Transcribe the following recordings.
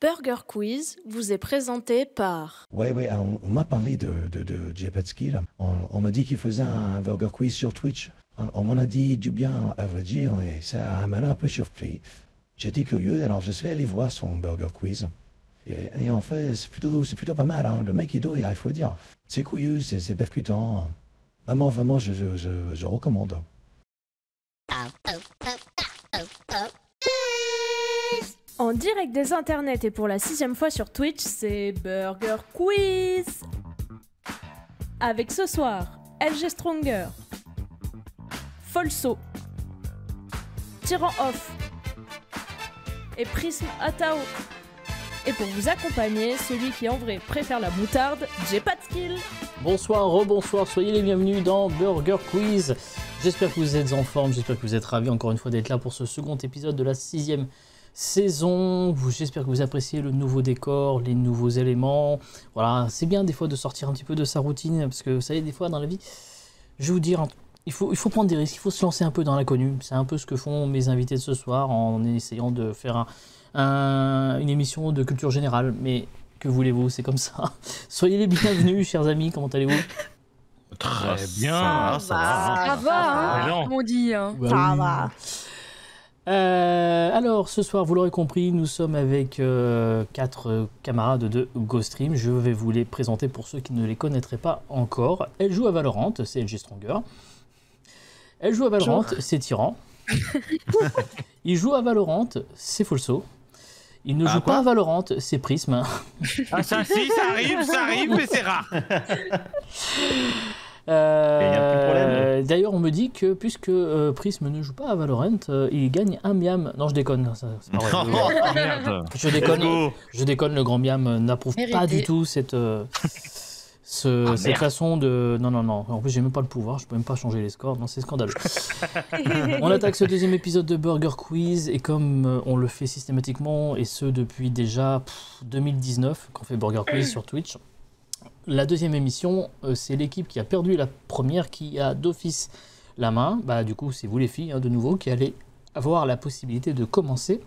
Burger Quiz vous est présenté par... Oui, on m'a parlé de Jepetski, là. On m'a dit qu'il faisait un Burger Quiz sur Twitch. On m'en a dit du bien, à vrai dire, et ça m'a un peu surpris. J'étais curieux, alors je suis allé voir son Burger Quiz. Et en fait, c'est plutôt pas mal, hein. Le mec est doué, il faut dire. C'est curieux, c'est percutant. Vraiment, je recommande. En direct des internets et pour la 6e fois sur Twitch, c'est Burger Quiz. Avec ce soir, LG Stronger, Folso, Tyran Off et Prism Atao. Et pour vous accompagner, celui qui en vrai préfère la moutarde, j'ai pas de skill. Bonsoir, rebonsoir, soyez les bienvenus dans Burger Quiz. J'espère que vous êtes en forme, j'espère que vous êtes ravis encore une fois d'être là pour ce second épisode de la 6e saison. J'espère que vous appréciez le nouveau décor, les nouveaux éléments. Voilà, c'est bien des fois de sortir un petit peu de sa routine, parce que vous savez, des fois dans la vie, je vais vous dire, il faut prendre des risques, il faut se lancer un peu dans l'inconnu. C'est un peu ce que font mes invités de ce soir en essayant de faire une émission de culture générale. Mais que voulez-vous, c'est comme ça. Soyez les bienvenus, chers amis, comment allez-vous? Très bien, ça va, comme on dit. Hein. Bah, ça oui. va. Alors, ce soir, vous l'aurez compris, nous sommes avec 4 camarades de GoStream. Je vais vous les présenter pour ceux qui ne les connaîtraient pas encore. Elle joue à Valorant, c'est LG Stronger. Elle joue à Valorant, c'est Tyran. Il joue à Valorant, c'est Folso. Il ne joue pas à Valorant, c'est Prism. Ah ça si, ça arrive, mais c'est rare. D'ailleurs, on me dit que puisque Prism ne joue pas à Valorant, il gagne un miam. Non, je déconne. C'est pas vrai. Oh merde. Je déconne. Le grand miam n'approuve pas du tout cette façon de. Non. En plus, j'ai même pas le pouvoir. Je peux même pas changer les scores. Non, c'est scandaleux. On attaque ce deuxième épisode de Burger Quiz et comme on le fait systématiquement et ce depuis déjà 2019 qu'on fait Burger Quiz sur Twitch. La deuxième émission, c'est l'équipe qui a perdu la première qui a d'office la main. Bah, du coup, c'est vous les filles, hein, de nouveau, qui allez avoir la possibilité de commencer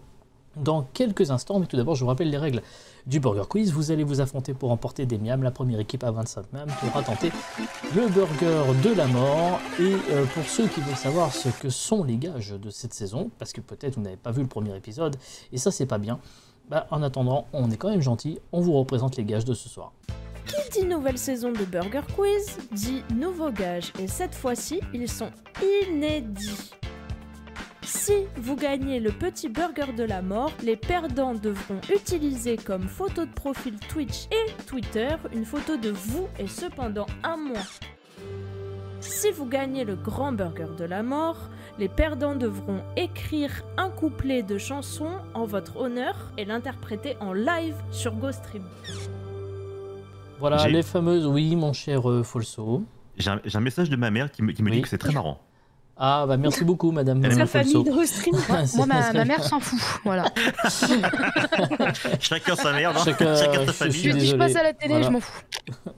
dans quelques instants. Mais tout d'abord, je vous rappelle les règles du Burger Quiz. Vous allez vous affronter pour remporter des miams. La première équipe à 25 miams pourra tenter le burger de la mort. Et pour ceux qui veulent savoir ce que sont les gages de cette saison, parce que peut-être vous n'avez pas vu le premier épisode, et ça, c'est pas bien, bah, en attendant, on est quand même gentil. On vous représente les gages de ce soir. Qui dit nouvelle saison de Burger Quiz, dit nouveaux gages. Et cette fois-ci, ils sont inédits. Si vous gagnez le petit burger de la mort, les perdants devront utiliser comme photo de profil Twitch et Twitter une photo de vous et ce pendant un mois. Si vous gagnez le grand burger de la mort, les perdants devront écrire un couplet de chanson en votre honneur et l'interpréter en live sur GoStream. Voilà, les fameuses, oui, mon cher Folso. J'ai un message de ma mère qui me dit que c'est très marrant. Ah, bah merci beaucoup, madame Sa Folso. famille de GoStream. Moi, ma mère s'en fout. Voilà. Chacun sa merde, Chacun sa famille. Je passe à la télé, Voilà. je m'en fous.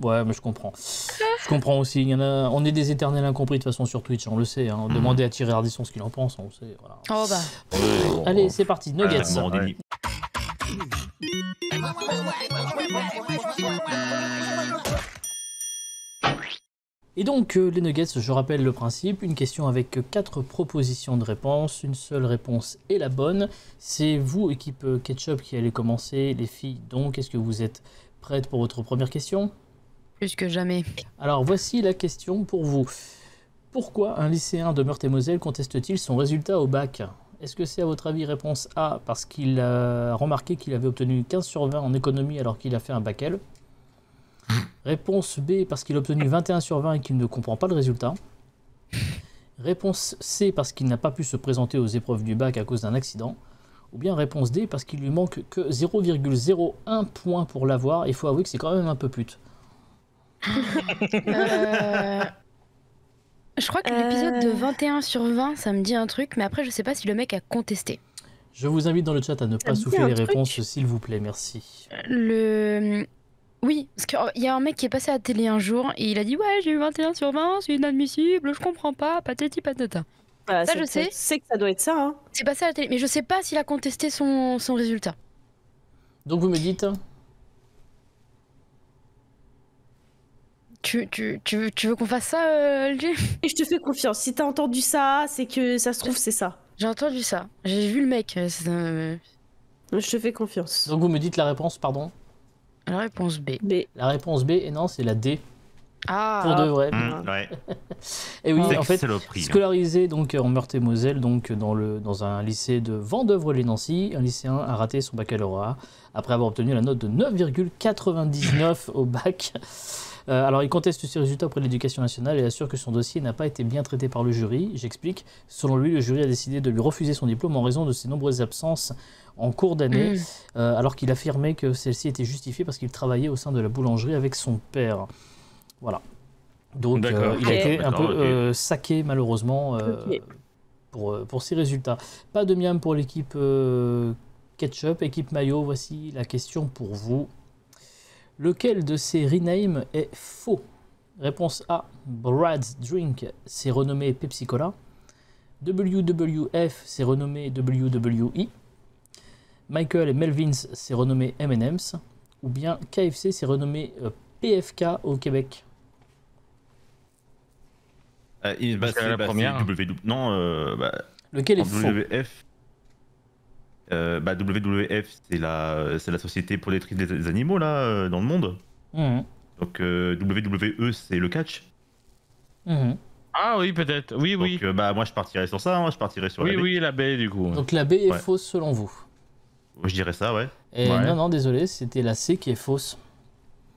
Ouais, mais je comprends. Je comprends aussi. Il y en a, on est des éternels incompris de toute façon sur Twitch, on le sait. Hein. Demandez à Thierry Ardisson ce qu'il en pense, on le sait. Voilà. Oh bah. Allez, c'est parti, Nuggets. Et donc, les nuggets, je rappelle le principe, une question avec 4 propositions de réponse, une seule réponse est la bonne. C'est vous, équipe Ketchup, qui allez commencer, les filles. Donc, est-ce que vous êtes prêtes pour votre première question? Plus que jamais. Alors, voici la question pour vous. Pourquoi un lycéen de Meurthe-et-Moselle conteste-t-il son résultat au bac? Est-ce que c'est à votre avis réponse A, parce qu'il a remarqué qu'il avait obtenu 15 sur 20 en économie alors qu'il a fait un bac L? Réponse B, parce qu'il a obtenu 21 sur 20 et qu'il ne comprend pas le résultat. Réponse C, parce qu'il n'a pas pu se présenter aux épreuves du bac à cause d'un accident. Ou bien réponse D, parce qu'il lui manque que 0,01 point pour l'avoir. Il faut avouer que c'est quand même un peu pute. Je crois que l'épisode de 21 sur 20, ça me dit un truc, mais après, je sais pas si le mec a contesté. Je vous invite dans le chat à ne pas souffler les réponses, s'il vous plaît, merci. Oui, parce qu'il y a un mec qui est passé à la télé un jour et il a dit « Ouais, j'ai eu 21 sur 20, c'est inadmissible, je comprends pas, patati patata. » Bah, ça, je sais. C'est que ça doit être ça. Hein. C'est passé à la télé, mais je sais pas s'il a contesté son résultat. Donc vous me dites Tu veux qu'on fasse ça, LG? Et je te fais confiance. Si t'as entendu ça, c'est que ça se trouve, c'est ça. J'ai entendu ça. J'ai vu le mec. Je te fais confiance. Donc vous me dites la réponse, pardon. La réponse B. B. La réponse B, et non, c'est la D. Ah. Pour de vrai. Ouais. Et oui, en fait, Saloperie, hein. scolarisé donc en Meurthe-et-Moselle, donc dans un lycée de Vendeuvre-les-Nancy, un lycéen a raté son baccalauréat après avoir obtenu la note de 9,99 au bac. Alors il conteste ses résultats auprès de l'Éducation nationale et assure que son dossier n'a pas été bien traité par le jury. J'explique. Selon lui, le jury a décidé de lui refuser son diplôme en raison de ses nombreuses absences en cours d'année, alors qu'il affirmait que celle-ci était justifiée parce qu'il travaillait au sein de la boulangerie avec son père. Voilà. Donc il a été un peu saqué malheureusement pour ses résultats. Pas de miam pour l'équipe Ketchup, équipe Mayo. Voici la question pour vous. Lequel de ces renames est faux? Réponse A, Brad's Drink, c'est renommé Pepsi Cola. WWF, c'est renommé WWE. Michael et Melvins, c'est renommé M&M's. Ou bien KFC, c'est renommé PFK au Québec. C'est la première. Lequel est faux? WWF. WWF, c'est la société pour les des animaux là dans le monde. Donc WWE, c'est le catch. Ah oui, peut-être. Oui, oui. Donc moi je partirais sur ça, hein. Je partirais sur Oui, la B. oui, la B du coup. Donc la B est Ouais. fausse selon vous. Je dirais ça, ouais. Et Ouais. non, désolé, c'était la C qui est fausse.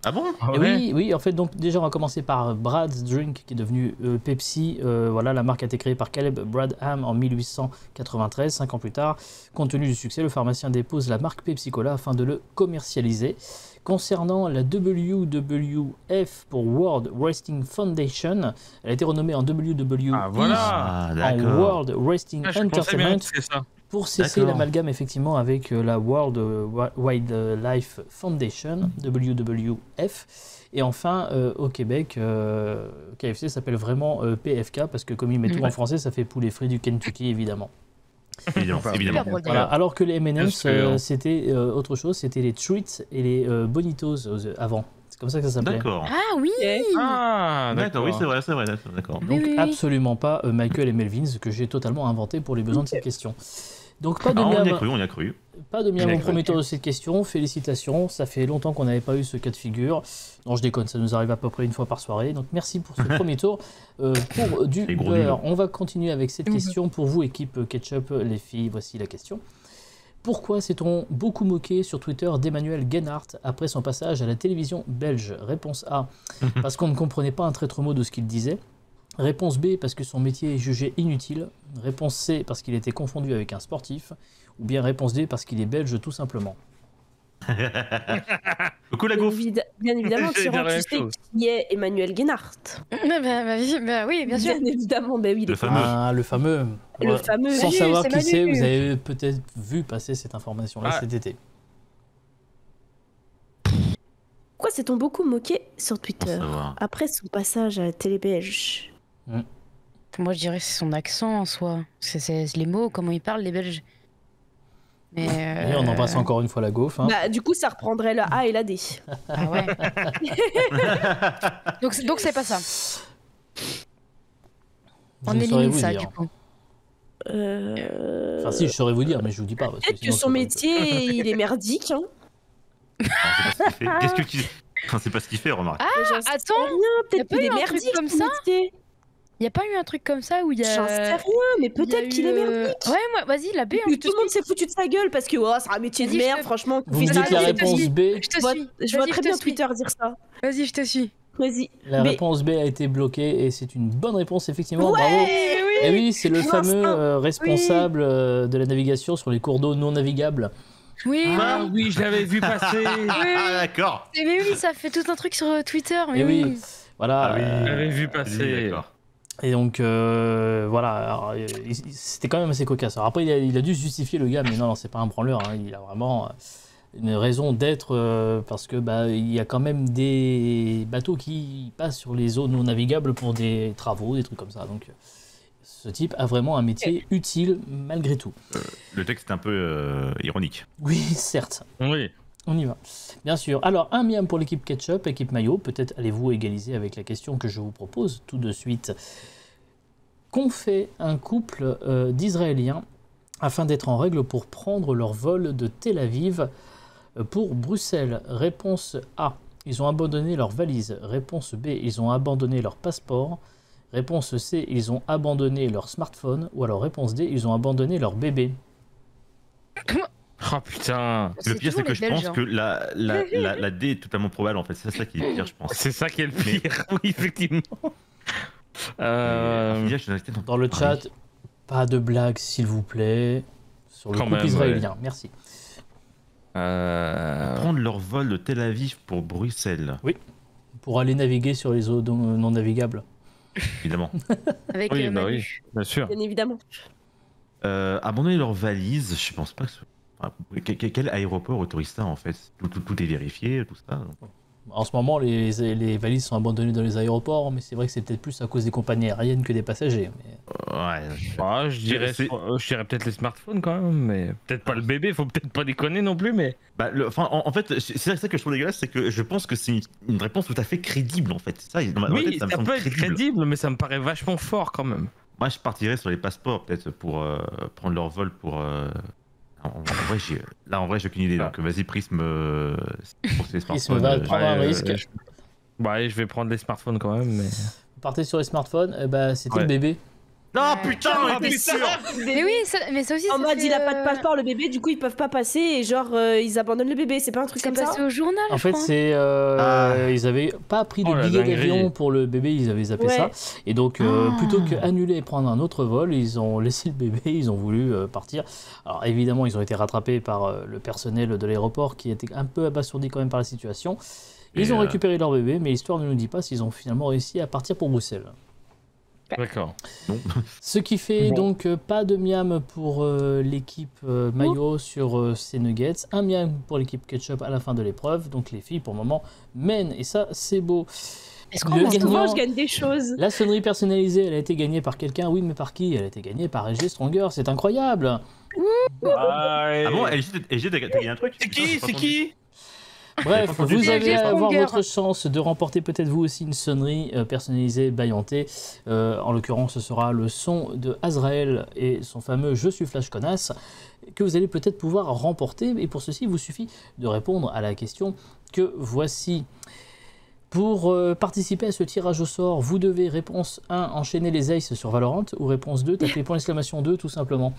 Ah bon? Ah Et ouais. oui, en fait, donc déjà on va commencer par Brad's Drink qui est devenu Pepsi. Voilà, la marque a été créée par Caleb Bradham en 1893, 5 ans plus tard. Compte tenu du succès, le pharmacien dépose la marque Pepsi Cola afin de le commercialiser. Concernant la WWF pour World Wrestling Foundation, elle a été renommée en WWE Ah voilà. Ah en d'accord. World Wrestling Ah, je pensais bien Entertainment que c'était ça. pour cesser D'accord. l'amalgame effectivement avec la World Wildlife Foundation, WWF. Et enfin, au Québec, KFC s'appelle vraiment PFK parce que comme il met tout en français, ça fait poulet frit du Kentucky évidemment. Évidemment. Super drôle, Voilà. d'ailleurs. Alors que les Bien M&M's, sûr. c'était autre chose, c'était les Treats et les Bonitos avant. C'est comme ça que ça s'appelait. D'accord. Ah oui. Ah, D'accord, oui, c'est vrai, d'accord. Oui, Donc oui, oui. absolument pas Michael et Melvins que j'ai totalement inventé pour les besoins de cette question. Donc pas de Ah, on y a miam, cru, on y a cru. pas de miam On y a au cru. premier tour de cette question. Félicitations, ça fait longtemps qu'on n'avait pas eu ce cas de figure. Non, je déconne, ça nous arrive à peu près une fois par soirée. Donc merci pour ce premier tour. Pour du Les gros beurre, nuls. on va continuer avec cette question pour vous, équipe Ketchup, les filles. Voici la question. Pourquoi s'est-on beaucoup moqué sur Twitter d'Emmanuel Guénart après son passage à la télévision belge? Réponse A, parce qu'on ne comprenait pas un traître mot de ce qu'il disait. Réponse B, parce que son métier est jugé inutile. Réponse C, parce qu'il était confondu avec un sportif. Ou bien réponse D, parce qu'il est belge tout simplement. Coucou la gaufre. Bien évidemment, J'allais dire Tyran, la tu même sais chose. qui est Emmanuel Guénart. Oui, bien sûr. Bien évidemment, bah oui, Le fameux. Ah, le fameux. Le Voilà. fameux. Sans Manu, savoir c'est qui c'est, Manu. vous avez peut-être vu passer cette information-là Ah. cet été. Pourquoi s'est-on beaucoup moqué sur Pour Twitter savoir. après son passage à la télé belge? Moi, je dirais que c'est son accent en soi. C'est les mots, comment ils parlent, les Belges. Mais. Et on embrasse encore une fois la gaufre. Hein. Bah, du coup, ça reprendrait la A et la D. Ah ouais. donc c'est pas ça. Vous On ne saurez élimine vous ça, dire. du coup. Enfin si, je saurais vous dire, mais je vous dis pas. parce Peut-être que sinon, son c'est pas métier, il est merdique. Hein. Qu'est-ce que tu. Enfin, c'est pas ce qu'il fait, remarque. Ah, J'en sais attends, rien, y a peut-être pas qu'il eu est un truc merdique comme son ça métier. y a pas eu un truc comme ça où il y a. J'en sais rien, mais il y a peut-être qu'il est eu, merdique. Ouais, moi, vas-y, la B, Que tout le monde s'est foutu de sa gueule parce que oh, c'est un métier de Vas-y, je merde, te- franchement. Vous me fais dites ça, la je te réponse suis. B. Je te Je vois, suis. je vois Vas-y, très je te bien suis. Twitter dire ça. Vas-y, je te suis. Vas-y. La Mais- réponse B a été bloquée et c'est une bonne réponse effectivement. Ouais, Bravo. oui. Et oui, c'est le L'instinct. fameux responsable de la navigation sur les cours d'eau non navigables. Oui, Ah oui, je l'avais vu passer. Ah, d'accord. mais oui, ça fait tout un truc sur Twitter. Mais Et oui, oui. voilà. Ah oui. Je l'avais vu Oui, passer. d'accord. Et donc voilà, alors, c'était quand même assez cocasse. Alors après, il a dû se justifier le gars, mais non, c'est pas un branleur. Hein, il a vraiment une raison d'être parce que il y a quand même des bateaux qui passent sur les eaux non navigables pour des travaux, des trucs comme ça. Donc ce type a vraiment un métier utile malgré tout. Le texte est un peu ironique. Oui, certes. Oui. On y va. Bien sûr. Alors, un miam pour l'équipe ketchup, équipe maillot. Peut-être allez-vous égaliser avec la question que je vous propose tout de suite. Qu'ont fait un couple d'Israéliens afin d'être en règle pour prendre leur vol de Tel Aviv pour Bruxelles? Réponse A. Ils ont abandonné leur valise. Réponse B. Ils ont abandonné leur passeport. Réponse C. Ils ont abandonné leur smartphone. Ou alors réponse D. Ils ont abandonné leur bébé. Oh putain. Le pire, c'est que je pense que la D est totalement probable en fait. C'est ça qui est le pire, je pense. C'est ça qui est le pire, oui, effectivement. Dans le chat, pas de blague s'il vous plaît. Sur le couple israélien, merci. Prendre leur vol de Tel Aviv pour Bruxelles. Oui, pour aller naviguer sur les eaux non navigables. Évidemment. Avec oui, Manu. oui, bien sûr. Bien évidemment. Abandonner leur valise, je pense pas que quel aéroport autorise ça en fait? Tout est vérifié, tout ça. En ce moment, les valises sont abandonnées dans les aéroports, mais c'est vrai que c'est peut-être plus à cause des compagnies aériennes que des passagers. Mais... Ouais, je dirais peut-être les smartphones quand même, mais peut-être pas le bébé, faut peut-être pas déconner non plus, mais... en fait, c'est ça que je trouve dégueulasse, c'est que je pense que c'est une réponse tout à fait crédible en fait. Ça, oui, ça peut être crédible, mais ça me paraît vachement fort quand même. Moi, je partirais sur les passeports peut-être pour prendre leur vol pour... En vrai, j'ai aucune idée. Donc, vas-y, Prism. Prism va prendre un risque. Je vais prendre les smartphones quand même. Mais... Vous partez sur les smartphones, c'était le bébé. Non, putain, on était sûr. Mais oui, mais ça aussi. En mode, il a pas de passeport, le bébé, du coup, ils peuvent pas passer et genre, ils abandonnent le bébé. C'est pas un truc comme ça? C'est passé au journal. En fait, c'est. Ils avaient pas pris de billet d'avion pour le bébé, ils avaient zappé ça. Et donc, plutôt qu'annuler et prendre un autre vol, ils ont laissé le bébé, ils ont voulu partir. Alors, évidemment, ils ont été rattrapés par le personnel de l'aéroport qui était un peu abasourdi quand même par la situation. Ils ont récupéré leur bébé, mais l'histoire ne nous dit pas s'ils ont finalement réussi à partir pour Bruxelles. D'accord. Ce qui fait donc pas de miam pour l'équipe maillot sur ces nuggets, un miam pour l'équipe ketchup à la fin de l'épreuve. Donc les filles pour le moment mènent et ça c'est beau. Est-ce qu'on je gagne des choses? La sonnerie personnalisée, elle a été gagnée par quelqu'un. Oui, mais par qui? Elle a été gagnée par LG Stronger. C'est incroyable. Ah bon, LG t'as gagné un truc? C'est qui? Bref, vous allez avoir votre chance de remporter peut-être vous aussi une sonnerie personnalisée Bayanté. En l'occurrence, ce sera le son de Azrael et son fameux Je suis Flash Connasse que vous allez peut-être pouvoir remporter. Et pour ceci, il vous suffit de répondre à la question que voici. Pour participer à ce tirage au sort, vous devez, réponse 1, enchaîner les aces sur Valorant, ou réponse 2, taper point d'exclamation 2 tout simplement.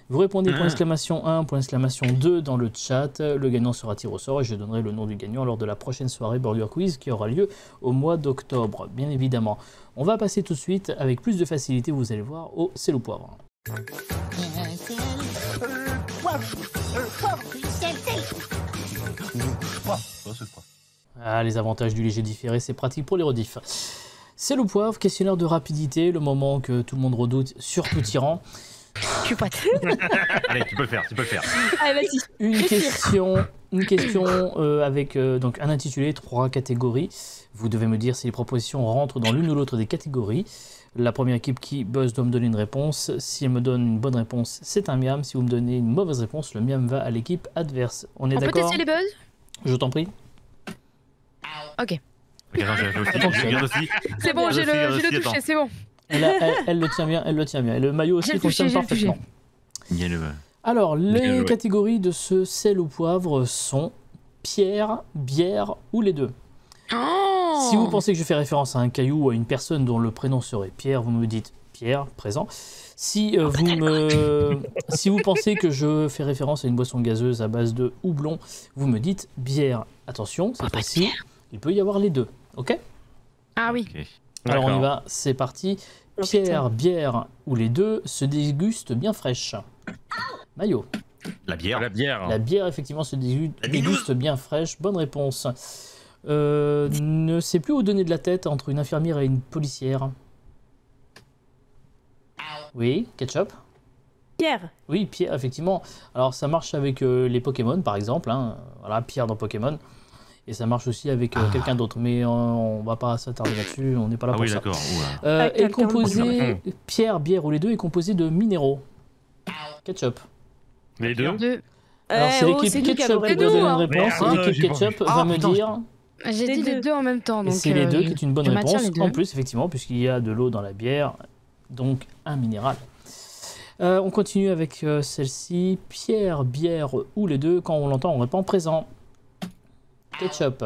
Vous répondez point d'exclamation 1, point d'exclamation 2 dans le chat, le gagnant sera tiré au sort et je donnerai le nom du gagnant lors de la prochaine soirée Burger Quiz qui aura lieu au mois d'octobre, bien évidemment. On va passer tout de suite, avec plus de facilité, vous allez voir, au sel ou poivre. Ah, les avantages du léger différé, c'est pratique pour les rediffs. C'est le poivre, questionnaire de rapidité, le moment que tout le monde redoute, surtout Tyran. Je suis prête. Allez, tu peux le faire. Allez, vas-y. Une question avec donc un intitulé, 3 catégories. Vous devez me dire si les propositions rentrent dans l'une ou l'autre des catégories. La première équipe qui buzz doit me donner une réponse. Si elle me donne une bonne réponse, c'est un miam. Si vous me donnez une mauvaise réponse, le miam va à l'équipe adverse. On est d'accord? On peut tester les buzz? Je t'en prie. Ok. Regarde aussi. C'est bon, j'ai le touché, c'est bon. Elle le tient bien, Et le maillot aussi fonctionne parfaitement. Alors, les catégories de ce sel ou poivre sont pierre, bière ou les deux. Oh. Si vous pensez que je fais référence à un caillou ou à une personne dont le prénom serait Pierre, vous me dites Pierre, présent. Si vous pensez que je fais référence à une boisson gazeuse à base de houblon, vous me dites bière. Attention, cette fois-ci, il peut y avoir les deux, ok? Ah oui. Okay. Alors on y va, c'est parti. Pierre, bière ou les deux se dégustent bien fraîche. Maillot. La bière. La bière, effectivement, se déguste bien fraîche. Bonne réponse. Ne sais plus où donner de la tête entre une infirmière et une policière. Oui, ketchup. Pierre. Oui, Pierre, effectivement. Alors ça marche avec les Pokémon, par exemple. Hein. Voilà, Pierre dans Pokémon. Et ça marche aussi avec quelqu'un d'autre. Mais on va pas s'attarder là-dessus, on n'est pas là pour ça. D'accord. Est composé, Pierre, bière ou les deux, est composé de minéraux. Ketchup. Les deux. Alors, c'est l'équipe Ketchup qui doit donner une réponse. Merde, Et l'équipe j'ai pas Ketchup vu. va me dire. J'ai dit les deux en même temps. Et Donc c'est les deux qui est une bonne je maintiens réponse. les deux. En plus, effectivement, puisqu'il y a de l'eau dans la bière, donc un minéral. On continue avec celle-ci. Pierre, bière ou les deux. Quand on l'entend, on répond présent. Ketchup.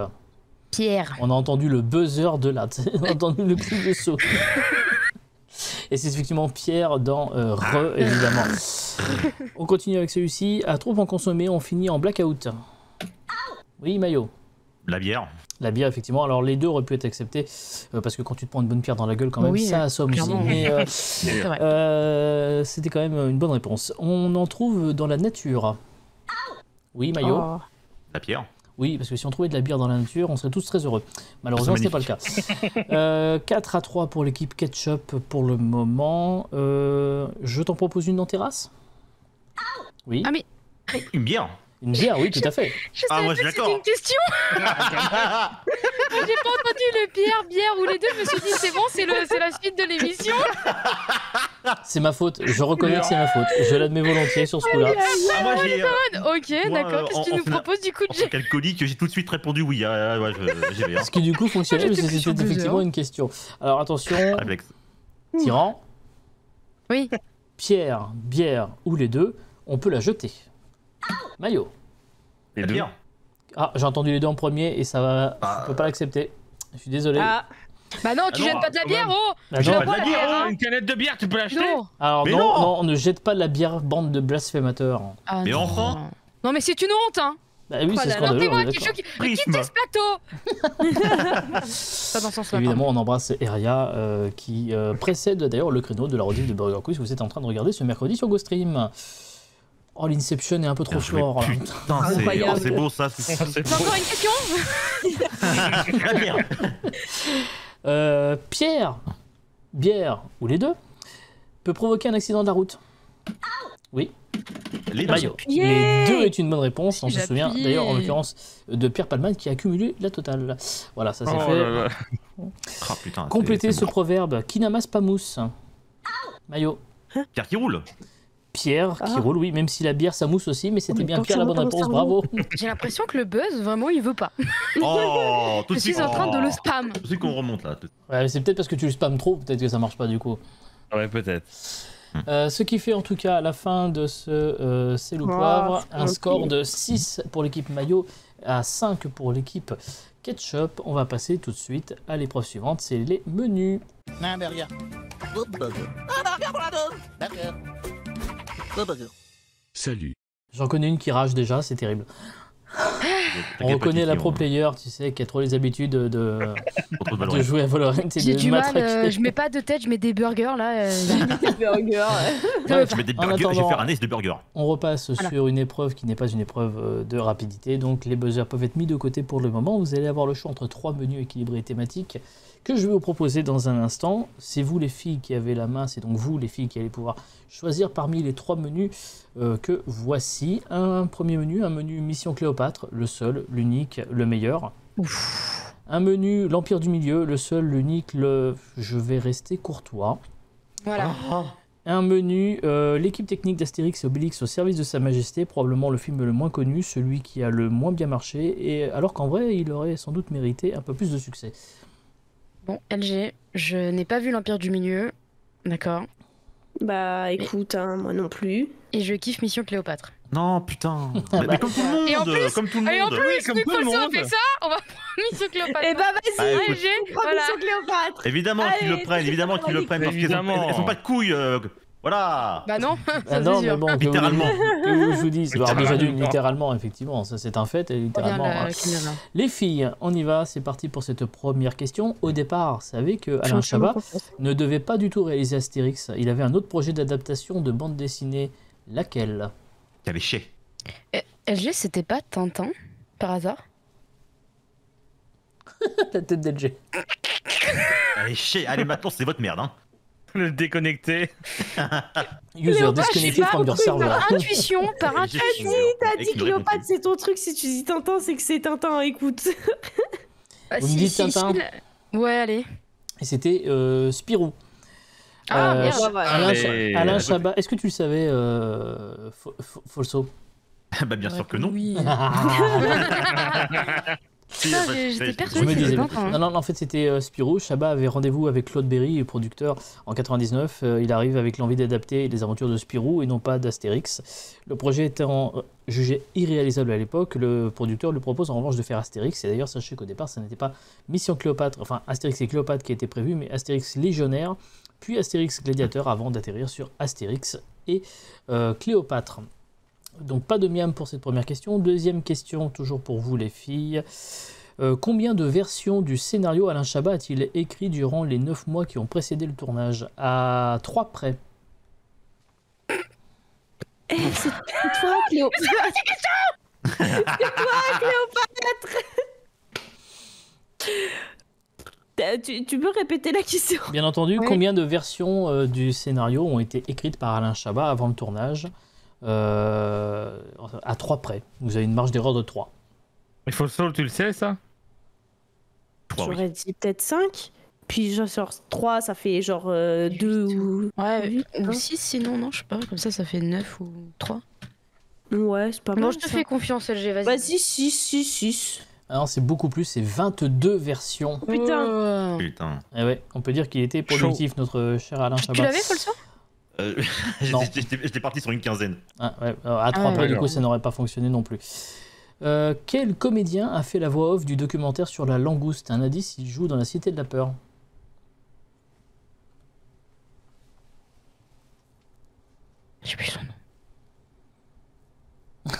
Pierre. On a entendu le buzzer de là. On a entendu le cri de saut. Et c'est effectivement Pierre dans Re, évidemment. On continue avec celui-ci. À trop en consommer, on finit en blackout. Oui, Mayo. La bière. La bière, effectivement. Alors, les deux auraient pu être acceptés parce que quand tu te prends une bonne pierre dans la gueule, quand même, Oui, ça assomme aussi. clairement. Mais C'est vrai. c'était quand même une bonne réponse. On en trouve dans la nature. Oui, Mayo. Oh. La bière. Oui, parce que si on trouvait de la bière dans la nature, on serait tous très heureux. Malheureusement, ce n'est pas le cas. 4-3 pour l'équipe Ketchup pour le moment. Je t'en propose une en terrasse. Oui. Ah, mais Une bière. Une bière, oui, tout à fait. je Ah, savais moi, pas je que suis c'était d'accord. une question. J'ai pas entendu le bière ou les deux. Je me suis dit, c'est bon, c'est la suite de l'émission. C'est ma faute. Je reconnais que c'est ma faute. Je l'admets volontiers sur ce coup-là. Ah, moi, j'ai. Ok, Moi, d'accord. Qu'est-ce que tu en nous fait, proposes du coup En tant qu'alcoolique, j'ai tout de suite répondu oui. Ouais, j'ai rien. Ce qui du coup fonctionnait, mais J'étais plus c'était sur effectivement deux, une question. Alors attention, Réflexe. Tyran, Oui. pierre, bière ou les deux, on peut la jeter. Mayo. Les La deux. bière. Ah, j'ai entendu les deux en premier et ça va. Je peux pas l'accepter. Je suis désolé. Ah, Bah non, tu Ah non, jettes pas de la quand bière, même. oh. Ah, Tu non. la Pas bois de la la bière, bière, hein. Une canette de bière, tu peux l'acheter. Non. Alors Mais non, non. non, on ne jette pas de la bière, bande de blasphémateurs. Ah, Mais non. enfin. Non, mais c'est une honte, hein. Bah oui, c'est là là. scandaleux. C'est on est moi qui d'accord. choque. Prisme. Quittez ce plateau. Pas dans ce sens-là. Évidemment, on embrasse Eria qui précède d'ailleurs le créneau de la rediff de Burger Quiz que vous êtes en train de regarder ce mercredi sur GoStream. Oh, l'Inception est un peu trop Bien joué. fort là. Putain, Incroyable. c'est beau ça. C'est T'as encore une question? La bière. Pierre, bière ou les deux peut provoquer un accident de la route. Oui, Les deux. Mayo. Yeah. Les deux est une bonne réponse. On se J'appuie. souvient d'ailleurs en l'occurrence de Pierre Palman qui a cumulé la totale. Voilà, ça c'est Oh fait. là là. Ah putain. Complétez c'est ce bon. proverbe qui n'amasse pas mousse. Mayo. Pierre qui roule. Pierre qui Ah. roule, oui, même si la bière ça mousse aussi, mais c'était mais bien tant Pierre que la ça bonne monte dans réponse, le bravo. J'ai l'impression que le buzz, vraiment, il veut pas. Oh, tout Je de suite. suis en train de le spam. Tout de suite qu'on remonte là. Ouais, mais c'est peut-être parce que tu le spammes trop, peut-être que ça marche pas du coup. Ouais, peut-être. Ce qui fait en tout cas à la fin de ce C'est le Oh, poivre, c'est un gentil. score de 6 pour l'équipe Mayo, à 5 pour l'équipe Ketchup. On va passer tout de suite à l'épreuve suivante, c'est les menus. Un burger. Deux burgers. Un burger pour la deux. Burger. Deux burgers. Salut. J'en connais une qui rage déjà, c'est terrible. On reconnaît la pro player, tu sais, qui a trop les habitudes de jouer à Valorant et J'ai de du mal, matraquer. je mets pas de tête, je mets des burgers là. burger. Je mets des En burgers, je vais attendant- faire un ace de burger. On repasse Voilà. sur une épreuve qui n'est pas une épreuve de rapidité, donc les buzzers peuvent être mis de côté pour le moment. Vous allez avoir le choix entre 3 menus équilibrés et thématiques que je vais vous proposer dans un instant. C'est vous les filles qui avez la main, c'est donc vous les filles qui allez pouvoir choisir parmi les 3 menus que voici. Un premier menu, un menu Mission Cléopâtre, le seul, l'unique, le meilleur. Un menu l'Empire du Milieu, le seul, l'unique, le je vais rester courtois. Voilà. Un menu, l'équipe technique d'Astérix et Obélix au service de Sa Majesté, probablement le film le moins connu, celui qui a le moins bien marché, et alors qu'en vrai, il aurait sans doute mérité un peu plus de succès. Bon, LG, je n'ai pas vu l'Empire du Milieu. D'accord. Bah écoute, hein, moi non plus. Et je kiffe Mission Cléopâtre. Non, putain. Mais comme tout le monde. Et en plus- comme tout le Et en monde. plus, comme vu tout que le Paulson a monde. fait ça, on va prendre Mission Cléopâtre. Eh bah Ah, vas-y, écoute. LG, prends voilà. Mission Cléopâtre. Évidemment qu'ils Allez, le prennent, évidemment qu'ils le prennent, parce qu'elles Évidemment. sont pas de couilles. Voilà. Bah non, Ah ça non, c'est mais sûr. bon, Littéralement. que je vous dise. Alors, déjà d'une, Littéralement. littéralement, effectivement, ça c'est un fait, et littéralement. Regarde la caméra. Les filles, on y va, c'est parti pour cette première question. Au départ, vous savez que Alain Chabat ne devait pas du tout réaliser Astérix. Il avait un autre projet d'adaptation de bande dessinée. Laquelle? Quel échec. LG, c'était pas Tintin, par hasard? La tête d'LG. Allez, maintenant c'est votre merde. Hein. Le déconnecter. User Léo, disconnected bah, from your je sais pas, server. Par intuition, par intuition. T'as dit Cléopâtre, c'est ton truc. Si tu dis Tintin, c'est que c'est Tintin. Écoute. Ah, Vous me dites Tintin Ouais, allez. Et c'était Spirou. Ah, merde. Alain, Allez. Alain Chabat, est-ce que tu le savais, Folso? Bah bien sûr que non. Oui. Putain, j'étais Je persuadée me que disais, c'était Tintin. non, en fait c'était Spirou. Chabat avait rendez-vous avec Claude Berry, producteur, en 99. Il arrive avec l'envie d'adapter les aventures de Spirou et non pas d'Astérix. Le projet étant jugé irréalisable à l'époque, le producteur lui propose en revanche de faire Astérix. Et d'ailleurs, sachez qu'au départ, ça n'était pas Mission Cléopâtre, enfin Astérix et Cléopâtre qui était prévu, mais Astérix Légionnaire, puis Astérix Gladiateur avant d'atterrir sur Astérix et Cléopâtre. Donc pas de miam pour cette première question. Deuxième question, toujours pour vous les filles. Combien de versions du scénario Alain Chabat a-t-il écrit durant les 9 mois qui ont précédé le tournage? À 3 près. C'est toi, Cléopâtre. C'est toi, Cléopâtre. Tu peux répéter la question? Bien entendu, Oui. combien de versions du scénario ont été écrites par Alain Chabat avant le tournage? À 3 près. Vous avez une marge d'erreur de 3. Il faut le sol, tu le sais ça? J'aurais dit peut-être 5. Puis genre 3, ça fait genre 2 ou... Ouais, huit, ou hein. 6 sinon, non, je sais pas. Comme ça fait 9 ou 3. Ouais, c'est pas mal. Bon, je te ça. fais confiance, LG, vas-y. Vas-y, 6. Alors c'est beaucoup plus, c'est 22 versions. Putain. Putain. Et ouais, on peut dire qu'il était productif, notre cher Alain Chabat. Tu l'avais, Folso? Non. J'étais parti sur une quinzaine. Ah, ouais, à 3 près, du d'accord. coup, ça n'aurait pas fonctionné non plus. Quel comédien a fait la voix off du documentaire sur la langouste? Un indice, il joue dans La Cité de la Peur. J'ai plus son nom.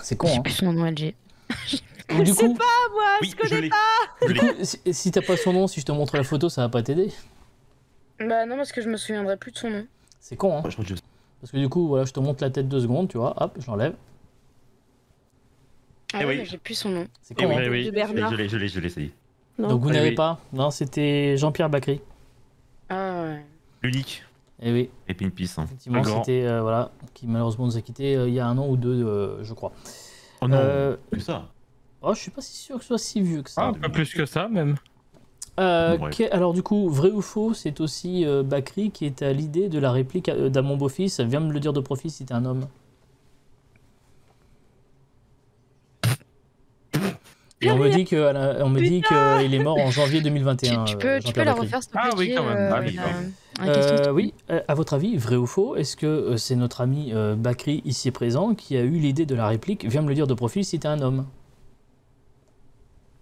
C'est con, J'ai hein. plus son nom, LG. Donc, du coup, Moi, Oui, je connais l'ai. pas. du coup, si t'as pas son nom, si je te montre la photo, ça va pas t'aider. Bah non, parce que je me souviendrai plus de son nom. C'est con, hein. Je crois que je- Parce que du coup, voilà, je te montre la tête 2 secondes, tu vois, hop, je l'enlève. Ah Eh ouais, oui. mais j'ai plus son nom. C'est Eh con, oui, hein. oui. De Bernard. Je l'ai, ça y est. Non. Donc vous Oui, n'avez oui. pas? Non, c'était Jean-Pierre Bacry. Ah ouais. L'unique. Eh oui, Et puis une piste. Hein. effectivement, Le grand. c'était, voilà, qui malheureusement nous a quittés il y a 1 an ou 2, je crois. Oh non, Euh, que ça. Oh, je suis pas si sûr que ce soit si vieux que ça. Ah, un peu plus que ça même. Ouais. Alors du coup, vrai ou faux, c'est aussi Bacry qui est à l'idée de la réplique d'Amon Beaufils. Viens me le dire de profit si t'es un homme. Et on me dit qu'il est mort en janvier 2021. Tu peux Jean-Pierre la Bacry. refaire, s'il te plaît? Ah oui, quand même. Ah oui, la- quand même. la question. Oui, à votre avis, vrai ou faux, est-ce que c'est notre ami Bacry ici présent qui a eu l'idée de la réplique Viens me le dire de profil si t'es un homme?